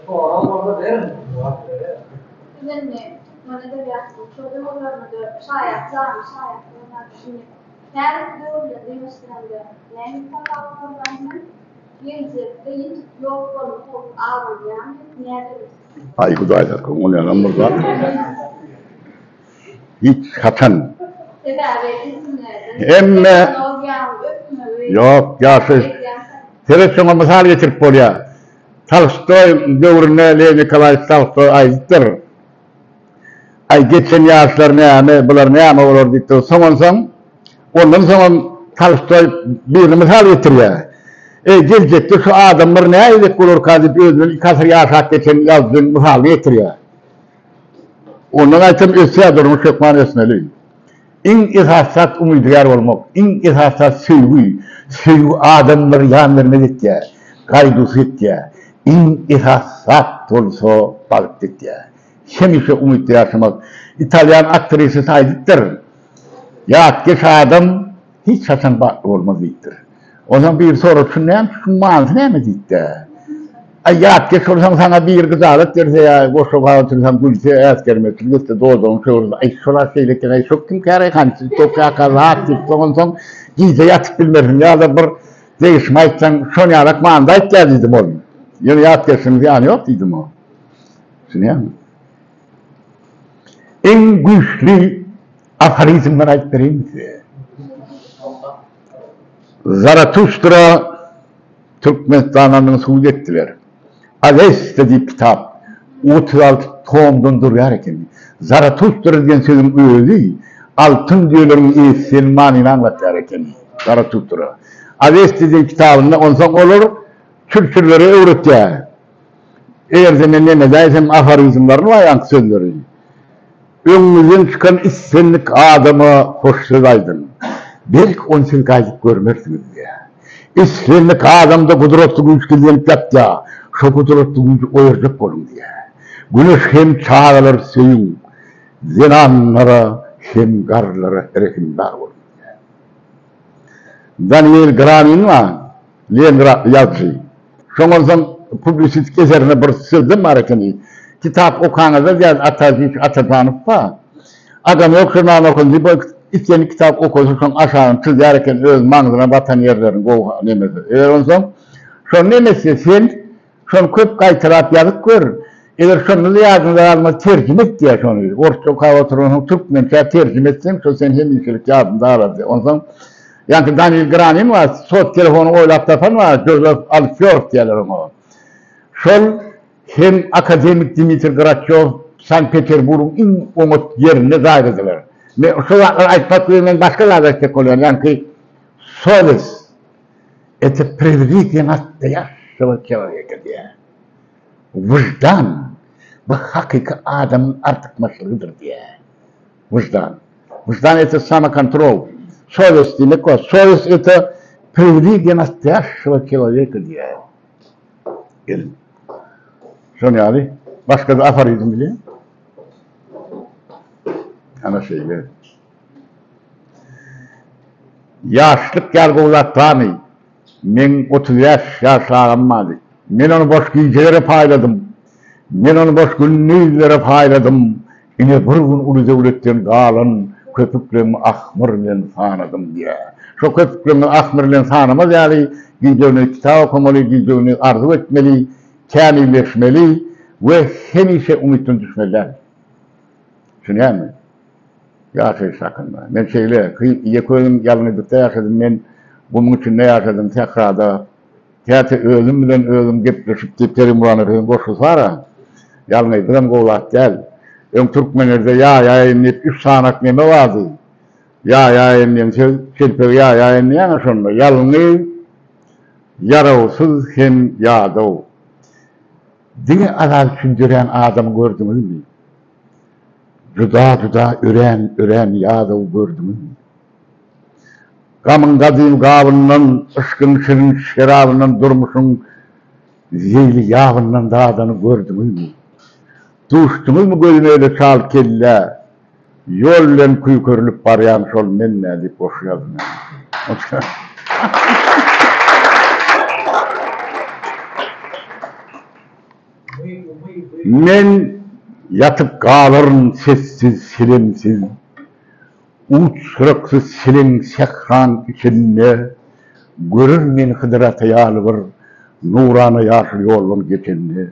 Oral orada verin. Üzerine bana da yaptım. Çocuklarına da şayet onlar şimdi her doğru demişlerdi. Yani kanallarından gelecek yok olup ağır yani nerede? Ay Hudaylar onu yanımız var. Hiç hatan. Emme yok ya televizyona misal getirip bolya. Tolstoy dövrüne Lev Nikolay Tolstoy aytır. Ay geçen yaşlar ne bular ne ama olur diýdi. Soňan ondan soň Tolstoy bir misal getiriyor. Gelecekte şu adamlar ne edip olur kadıp özünün kasır yaşak geçen yazdığın misal getiriyor. Ondan aytım esya durmuş Şökman Esmeli. İn esasat umidiyar olmak, in esasat sevgi adamlar yanlarına gitti. Kaydusu gitti. İn esasat olsa balık gitti. Şemişe umut yaşamak. İtalyan aktrisi saydıktır. Ya geç adam hiç saçan baklı olmaz değildir. O zaman bir soru şunlayan şu mantığı ne mi gitti? Ay ya geç olsam sana bir kız alıp derse ya boş sokağa otursam gülse asker metrikte doğduğum şurada ay şolar şeyleken ay çok kim kare kançı çok yakar rahat bir son giyse yatıp bilmesin ya da bir değişmeysen şunu yarak manda ihtiyacıydım oğlum. Yani yat geçsiniz yani yok dedim o. Şimdi yani. En güçlü aforizmler ait vereyim size. Zaratustra Türkmenistan'dan suud ettiler. Avesta diye kitap 36 tomdan duruyor ekan. Zaratustra diyen sözün özü altın diyorların iyisinin manini anlatıyor ekan. Zaratustra. Avesta diye kitabında ondan olur kültürleri öğretiyor. Eğer zaman ne dersem aforizmlerini var sözleri. Önümüzden çıkan issenlik adamı hoşsuz belki 10 yıl gayet görmersiniz diye. İslenlik adamda kudretli güç gelip yaptı. Şu kudretli gücü oyurcak olun diye. Güneş hem çağlar söyün, zinanlara hem garlara erkindar olun diye. Daniel Gramin var, Lenin yazıcı. Şondan publisistik eserine bir sözüm var ekan. Kitap okanada diye Atatanıp var. Adam yok şundan okun diye İçen kitap okuyorsun aşağıdan çizerken öz mağazına batan yerlerin go nemesi. Eğer ondan şun nemesi sen şun köp kaytırap yazıp gör. Eğer şunu yazdığında alma tercüme et diye şunu. Orta kavaturun Türkmençe tercüme etsen şu sen hem işlik yazdığında alır diye. Ondan yani Daniel Granin var, sot telefonu oylap tapan var, Joseph Alford diyorlar ona. Şun hem akademik Dimitri Grachev Sankt Petersburg'un en umut yerine dairediler. Ne şu aytmaklarından başkalar da oluyor. Yani solis это привилегия настоящего человека diye. Vicdan bu hakiki adamın artık maşlığıdır diye. Vicdan. Vicdan это самоконтроль. Совесть demek o. Совесть это привилегия настоящего человека diye. Gelin. Şunu yani. Başka bir aforizm biliyor. Ana şeyler. Yaşlık gelgi uzaktanı. Men 30 yaş ağlanmadı. Men onu boş giycelere payladım. Men onu boş günlüğlere payladım. Yine bir gün ulu devletten galan köpüklerimi ahmırla sanadım diye. Şu köpüklerimi ahmırla sanamaz yani giyeceğini kitap okumalı, giyeceğini arzu etmeli, kânileşmeli ve hemişe umutun düşmeler. Şunu yani. Yaşay sakınma. Ben yekoyum yalnızlıkta yaşadım. Ben bunun için ne yaşadım tekrarda. Tiyatro özüm bilen özüm gepleşip dipterim bulanır. Boşluk var ya. Yalnızlıktan kovlat değil. Ön Türkmenlerde yayınlayıp 3 sanak neme vardı. Yayınlayan çelpeği yayınlayan sonra. Yalnız, yaravsız hem yadav. Dini azal sündüren adamı gördünüz mü? Juda ören yadav gördüm. Gamın kadim gavından, ışkın şirin şerabından durmuşun zeyli yağından dağdanı gördünüz mü? Duştunuz mu gözüne öyle çal kelle, yollen kuyu körülüp barayan şol menne deyip boş yazın. Men yatıp kalırım sessiz, silimsiz. Uçsuraksız silin sekran içinde. Görür men Hıdırat ayalır, nurana yaşıl yolun geçenini.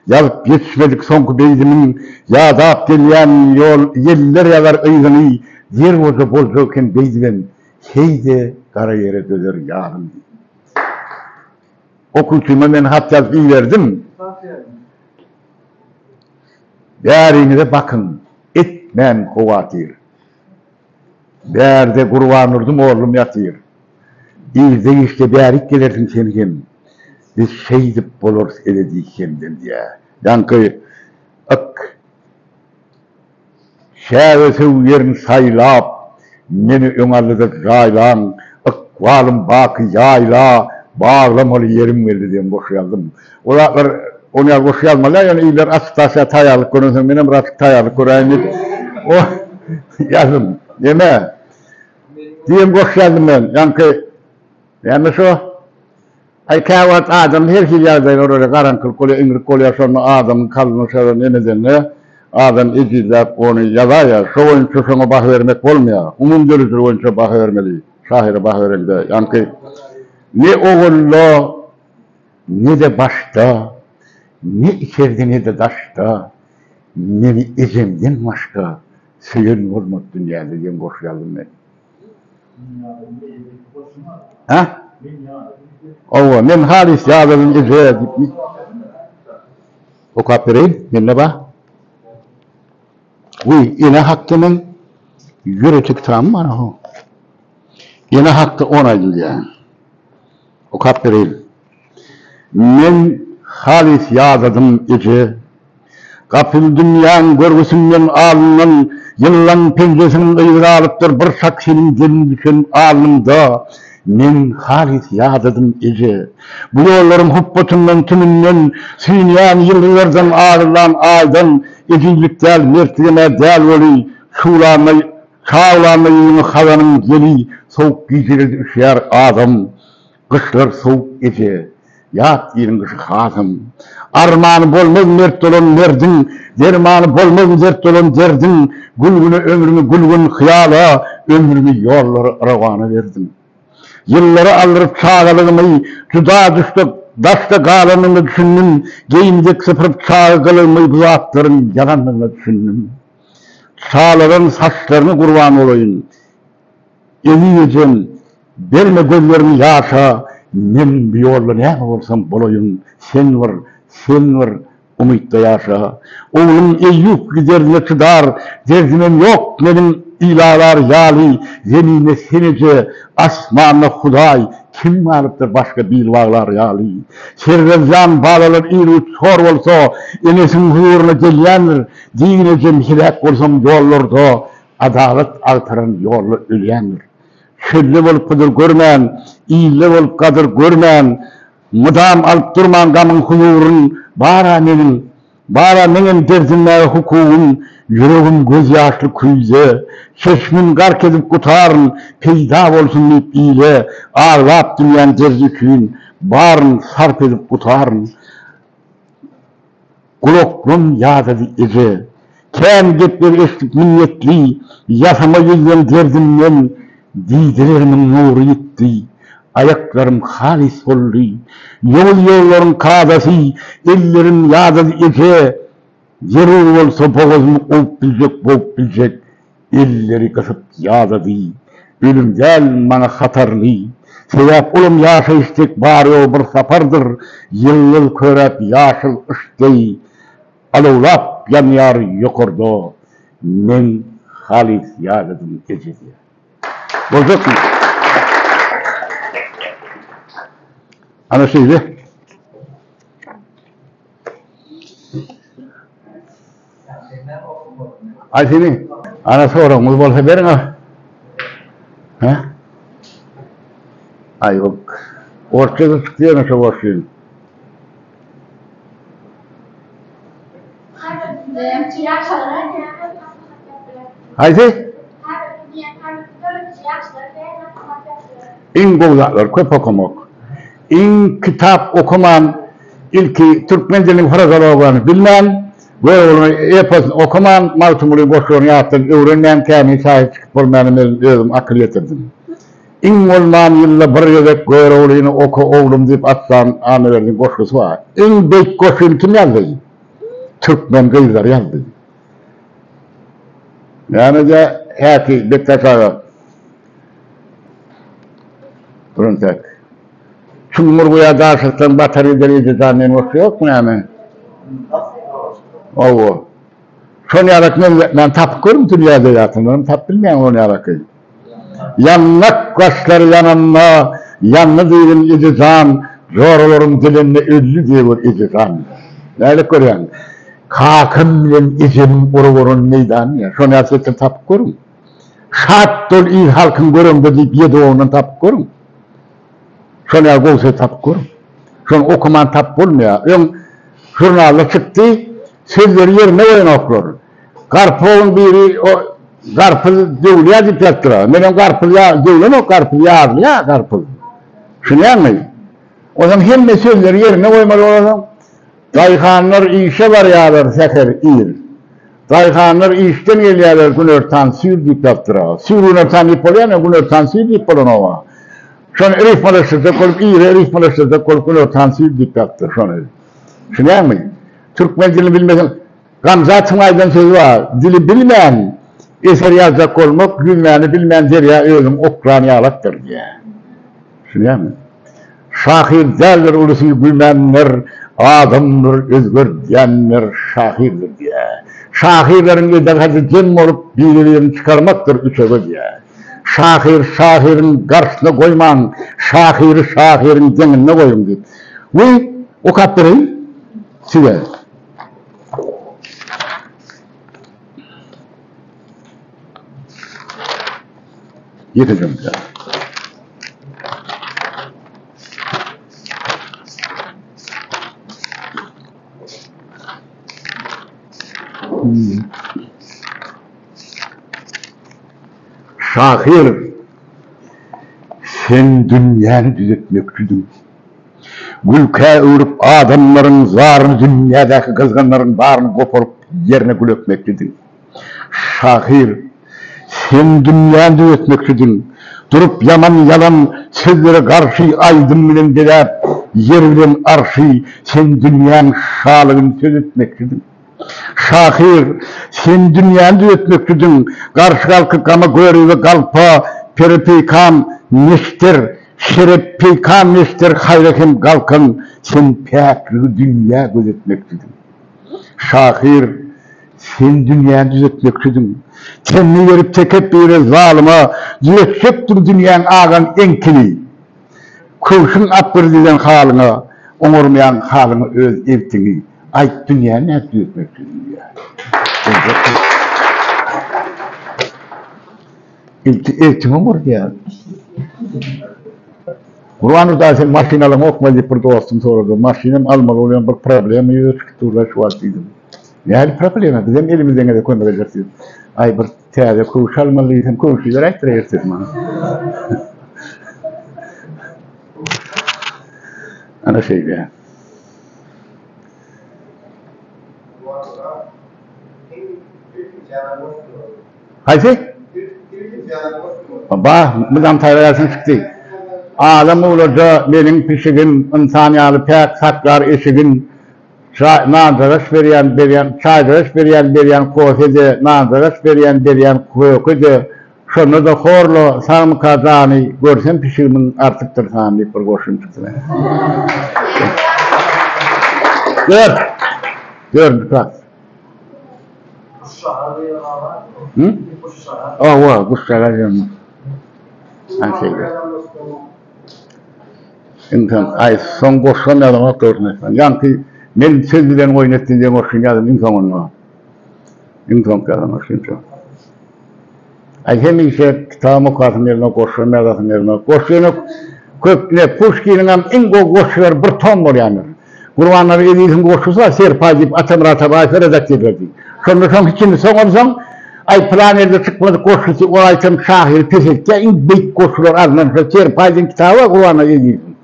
Yazıp geçmedik sonku beydimin, yadap gelyen yol, yeller yalar ıygını, yer oza bozulken beydimin, heyde kara yere döner yarın. Okutuma men hat yazıp iyi verdim. Bärine de bakın, etmem kovatir. Bärde kurbanırdım oğlum yatır. İzde işte bärik gelirsin senigem. Biz şeydip bolur eledik kendin diye. Yankı ak şäwesi yerin saylap meni öňallyda jaýlan akvalym baky ýaýla bağlamaly yerim geldi diye boşaldım. Olar onu boşalmalar yani iler astasa taýarlyk görünse menem rast taýarlyk göräýin. O yazım deme. Diýem boşaldım men. Yankı yani şu aykavat adam her şey yerden oraya karanlık kolye ingir kolye sonra adam kalın şöyle nedenle adam izleyip onu yazar ya şu oyuncu sana bah vermek olmuyor. Umum görücü oyuncu bah vermeli. Şahire bah vermeli. Yani ne oğullu ne de başta ne içeride ne de daşta ne bir izimden başka suyun olmak dünyada diye boş geldim ben. Ha? Ova, men halis yağdırın icraya gitmiş. O kapireyim, dinle bak. Uy, yine hakkının yürütük tam var o. Yine hakkı ona değil yani. O kapireyim. Men halis yağdırın icraya. Kapil dünyanın görgüsünden alınan yıllan penceresinin ıyıra alıptır bir saksinin gelin düşen alnımda. Men halis yağdadım ece. Bu yollarım hubbatundan tümünden, sünyan yıllardan ağırlan aydan, ecilik del, mertliğine del oli, çağlanmayı havanın geli, soğuk giysileri üşüyer adam, kışlar soğuk ece, yat yerin kışı hazım. Armanı bolmaz mert olan merdin, dermanı bolmaz dert olan derdin, gülgünü ömrümü gülgün hıyala, ömrümü yolları aravanı verdim. Yılları aldırıp çağalığımı, juda düştük, daşta kalanını düşündüm, geyimdek sıfırıp çağalığımı bu atların yalanını düşündüm. Çağların saçlarını kurban olayım. Eliyeceğim, verme gözlerini yaşa, men bir yolla ne olsam bolayım, sen var, umutla yaşa. Oğlum Eyyub giderine çıdar, derdimem yok benim ilalar yali, zemine senece, asmanla Huday, kim varıptır başka bilvağlar yali. Serrezyan bağlalar iru çor olsa, enesin huzuruna gelyendir, dinecem hilak olsam yollarda, adalet altaran yollu ölyendir. Şölle olup kadır görmen, iyile olup kadır görmen, mudam alıp durman gamın huzurun, bara menin derdinler hukukun, yüreğim göz yaşlı kuyze, çeşmin gark edip kutarın, peyda olsun deyip iyile, ağlap dünyanın derdi küyün, barın sarp edip kutarın. Kuloklum yağdadı ece, ken getleri eşlik minnetli, yasama yüzden derdimden, didilerimin nuru gitti. Ayaklarım halis oldu, yolların kadası, ellerim yağdadı ece, yeri olsa boğazımı olup bilecek, elleri kasıp yağdadı, ölüm gel bana hatarlı, sebep olum yaşa istek bari o bir sapardır, yıllıl körep yaşıl ıştey, alovlap yanıyar yukarıda, men halis yağdadım ece diye. Bozuk mu? Ana şeydi. Ayşe'nin anası oranımız bolsa verin ha. Ha? Ay yok. Ortada çıkıyor nasıl başlıyor? Ayşe? İn gozaklar, köp okumak. İn kitap okuman, ilki Türkmen dilinin frazalarını bilmem, ve onu epasını okuman, maltumulu boşluğunu yaptım, öğrenmem kendimi sahip çıkıp olmayanı özüm akıl getirdim. İn olman yılla bir yedek göğreğini oku oğlum deyip atsan amilerin koşusu var. En büyük koşunu kim yazdı? Türkmen kızlar yazdı. Yani de heki diktatörü. Durun tek. Cumhurbaşkanı karşısından bataryada izlediğin koşu yok mu yani? O. Şunu yarak ben tap kurum dünyada yatınlarım, tap bilmeyen onu yarak. Yanlık kaşları yanımda, yanlı değilim icizan, zor olurum dilimle ünlü diyor icizan. Neyle koruyan? Kakım bilen izim uruvurun meydan ya, şunu yaratın tap kurum. Şart dol iyi halkın görümde deyip yedi onun tap kurum. Şunu yaratın tap kurum. Şunu okuman tap bulmuyor. Ön jurnalda çıktı, sözleri yerine oyun okur. Karpuzun biri o karpuz devliye diktattıra. Benim karpuz ya devlen o karpuz yağdı ya karpuz. Şunu anlayın. O zaman hem de sözleri yerine koymalı olalım. Dayıhanlar işe var yağlar seker iyi. Dayıhanlar işten geliyorlar günörtan sür diktattıra. Sür günörtan ipolayan ya günörtan sür ipolan ova. Şunu erif malıştırda kolup iyi erif malıştırda kolup günörtan sür diktattır. Şunu anlayın. Türkmen dilini bilmesen, Gamza Tınay'dan sözü var, dili bilmeyen, eser yazacak olmak, gülmeyeni bilmeyen derya ölüm Ukraynalıktır diye. Şunu yani. Şahir derler ulusu bilmeyenler, adımdır, özgür diyenler şahirdir diye. Şahirlerin edakası cem olup bilgilerini çıkarmaktır üçe diye. Şahirin karşısına koyman, şahirin denine koyun diye. Ve o kaptırın size. Yeteceğim ya. Şahir, sen dünyanı düzeltmekçüdün. Gülke uğrup adamların zarını dünyadaki kızgınların bağrını koparıp yerine gül öpmekçüdün. Şahir, sen dünyanı düzeltmekçüdün. Durup yaman yalan sözlere karşı aydın bilen delep, yer bilen arşı, sen dünyanın şalığını söz etmekçüdün. Şahir, sen dünyanı düzeltmekçüdün. Karşı kalkıp kama görü ve kalpa, peripeykan neştir, şerep peykan neştir, hayrekim kalkın, sen pekli dünya gözetmekçüdün. Şahir, sen dünyanı düzeltmekçüdün. Kendini verip tekep bir zalıma, yürekçektir dünyanın ağan enkili. Kurşun attır diyen halına, onurmayan halına öz evtini. Ay dünyanı ne düzeltmekçüdün ya. İltimim var ya. Kur'an-ı da sen maşinalarını okuma deyip burada olsun sorardı. Maşinem almalı olan bir problemi yok. Tuğla şu var dedim. Yani problemi bizim elimizden de koymayacak dedim. Ay bir teyze kuruş almalıydım. Kuruşuyla ayıttırayırsın bana. Ana şey ya. Haydi? Baba, mıdam taylarasın çıktı. Adam olacak benim pişigin, insanyalı pek saklar eşigin, nandraş veriyen, çaydraş veriyen, kofede, nandraş veriyen, kokude, şunu da horlu, sam kazanı, görsen pişigimin artıktır sami bir koşun çıktı. Gör, bak. Hı? Var, kuşlara yanına. Her şeyde. İnsan, ay son koşan adama görünürsen. Yankı, ben sözlerini oynatın diye koşun yazdım, insan onunla. İnsan kadar koşun. Ay hem işe kitabımı okatın yerine koşun, merdasın yerine koşun. Köpne, Pushkin'in en koşuyor bir ton var yani. Kurbanları edilsin koşusa, serpa deyip atamra tabağı feredak yedirdi. Sonra son içinde son olsam, ay planerde çıkmadı koşusu, o aytam şahir, teşekkür, en büyük koşular ardından serpa edin kitabı Kurban'a edilsin.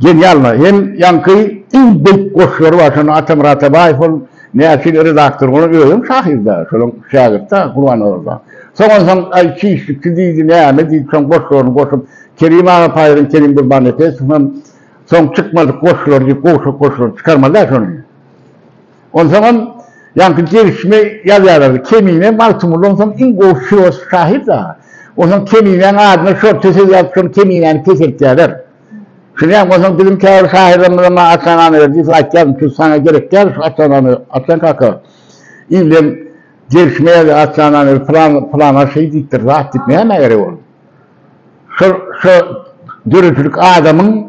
Genialna. Hem yankı in büyük koşuları var. Şunu Atam Ratabayev'ın nesil redaktör onu öğüm şahirde. Şunun şagirde Kur'an orada. Sonra ay çiğişlik dedi ne dedi son koşularını koşup Kerim Ağa Payır'ın Kerim Kurban Efes'in son çıkmadı koşuları koşuları çıkarmadılar şunu. O zaman yankı gelişme yazarları kemiğine maltumurlu o zaman in koşuyor şahirde. O zaman kemiğine adına şort tesiz yapsın kemiğine kesertlerler. Şimdi o zaman bizim kâr şahirlerimizden açan verdi. Açan şu sana gerek gel şu açan kaka. İlem gelişmeye açan plana şey diktir. Rahat etmeye ne gerek olur? Şu dürücülük adamın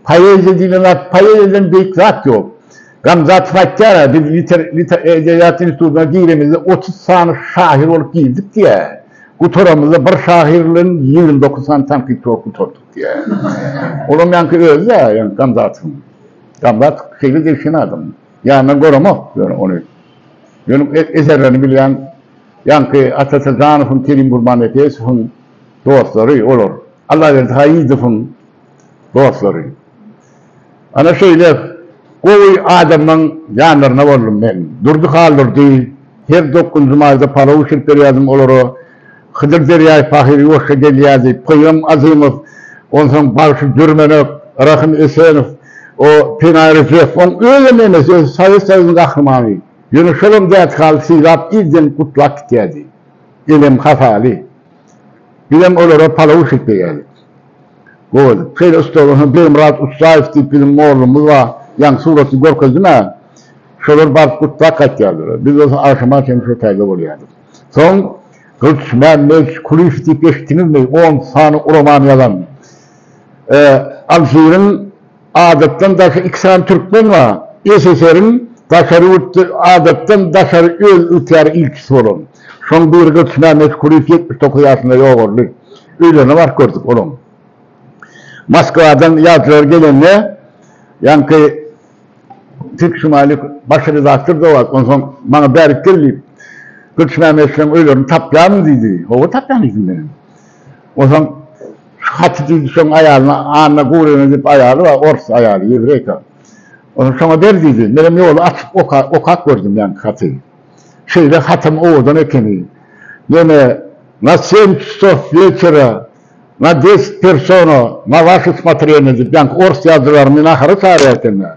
payı büyük zat yok. Gamzat Fakkara biz edebiyat enstitüsüne giremizde 30 tane şahir olup girdik diye. Kuturamızda bir şahirlerin 29 tane tanıkçı okuturduk diye. Oğlum yankı öyle ya, yani Gamzat'ın. Gamzat şeyle gelişen adam. Yani görüyorum onu. Benim eserlerini bilen yankı Atatürk'ün Kerim Kurban Efes'in dostları olur. Allah verdi Hayyid'in dostları. Ana şeyle koy adamın yanlarına vardım ben. Durduk kaldırdı. Her 9. Mayı'da Palau şirkleri yazım olur o. Hıdır Deryay Fahiri Yoşa Geliyazı, Pıyım Azimov, ondan sonra Barşı Gürmenov, Rahim Esenov, o Pinayr Zöf, on öyle memesi, sayısının kahramanı. Yunus'un dert kalsıyla izden kutlak geldi. İlim hafali. Bilim olur o Palau şirkleri yazı. Böyle, şeyle ustalarına bir Murat Ustayef tip bizim oğlumuz var. Yani surası Gorkazı'na, şöyle bar kutlak geldiler. Biz o akşama kendisi otelde oluyorduk. Son, Kılıç Mehmet Kulüf tip geçtiniz mi? 10 tane roman yazan. Alşehir'in adetten daşı 2 tane Türkmen var. SSR'in adetten daşarı öl ütüyarı ilkisi olun. Son bir Kılıç Mehmet Kulüf 79 yaşında yok oldu. Öyle ne var gördük oğlum. Moskova'dan yazılar gelenle yankı Türk Şumali başı redaktör da var. Ondan sonra bana berik geldi. Kılıç Mehmet'le ölüyorum, tapyan dedi. O tapyan dedim benim. O zaman Hatice son ayağına, anına kuyruğunu edip ayağı var, Ors ayağı, Yevreyka. O zaman sana der dedi, benim yolu açıp okak gördüm yani Hatice. Şeyde Hatim oğudan ekeni. Yine, na 700 вечера, na 10 persona, na ваших смотрениями, yani Ors yazılarını naharı çağırırkenler.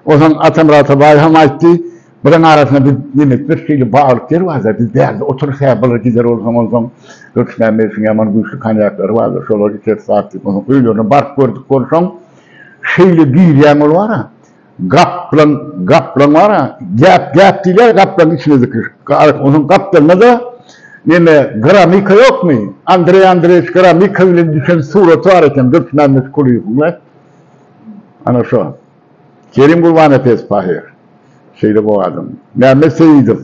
O zaman Atam Ratabayev'e aitti. Bunun arasında bir yemek bir şeyle bağırık yer vardı. Biz değerli oturup yapılır gider o zaman Gökçen Bey'in yaman güçlü kanyakları vardı. Şöyle içeri saatlik. Öyle onu bark gördük konuşan şeyle bir yağmur var ha. Gaplan var ha. Gap diler gaplan içine zıkır. Onun gaplanına da yine Gramika yok mu? Andrei Gramika ile düşen suratı varken Gökçen Bey'in kuruyor bunlar. Ana şu an. Kerim Kurban Efes Pahir. Şeyde bu adam. Mehmet Seyidov.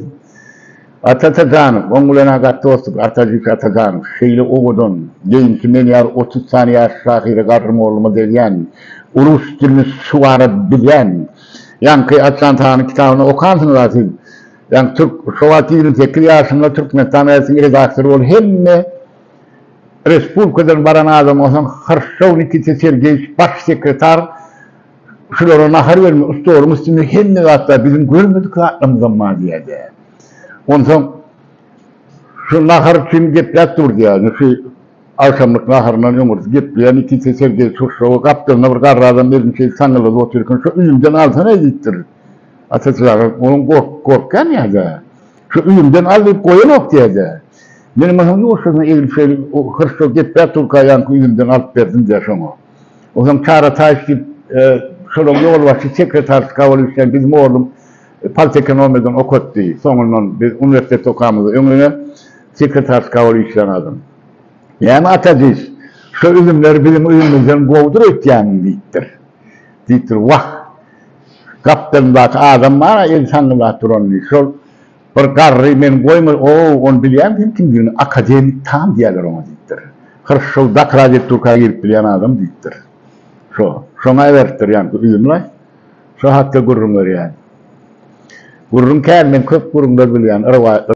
Atatürk'ün, onlarına katıldık, Atatürk'ün, şeyle oğudun, deyim ki ben yar 30 saniye aşağıya karım oğlumu diyen, Urus dilini suvarı bilen, yankı Atlantan'ın kitabını okansın zaten. Yani Türk, Şovatiy'nin tekli yaşında Türkmenistan arasında redaktörü ol, hem de Respublika'dan baran adam olsan, Hırşovnik'te Sergey baş sekreter, şulara nahar vermiyor, usta olmuş, şimdi hem de hatta bizim görmedik aklımızdan maziyede. Ondan sonra şu nahar için geplet durdu yani, şu akşamlık naharından yumurtu gepleyen iki Sergey Şoşov'u kaptığında bir karradan bir şey sanıladı otururken, şu üründen alsana edittir. Atatürk'ün onun korkan ya da, şu üründen alıp koyun ok diye de. Benim anam yok şuna eğil şöyle, o Hırşov geplet durka yankı üründen alıp verdin diye şunu. O zaman Çağrı Taşkip, şöyle yol başı sekreter kavalışken bizim oğlum Paltek Ekonomi'den okuttu. Sonundan biz üniversite okamızda önüne sekreter kavalışken adam. Yani Atatürk şu ürünleri bizim ürünümüzden kovdurup yani deyittir. Vah! Kaptanındaki adam var ya insanlığa duranlı. Şu bir karrı ben koyma, onu bilen kim bilir, akademik tam diyorlar ona deyittir. Hırşov Dakrajet Turk'a girip bilen adam deyittir. Şuna everttir yani ürünler. Şu hakkı gururumlar yani. Gururum kâr, ben köp gururumlar bilen,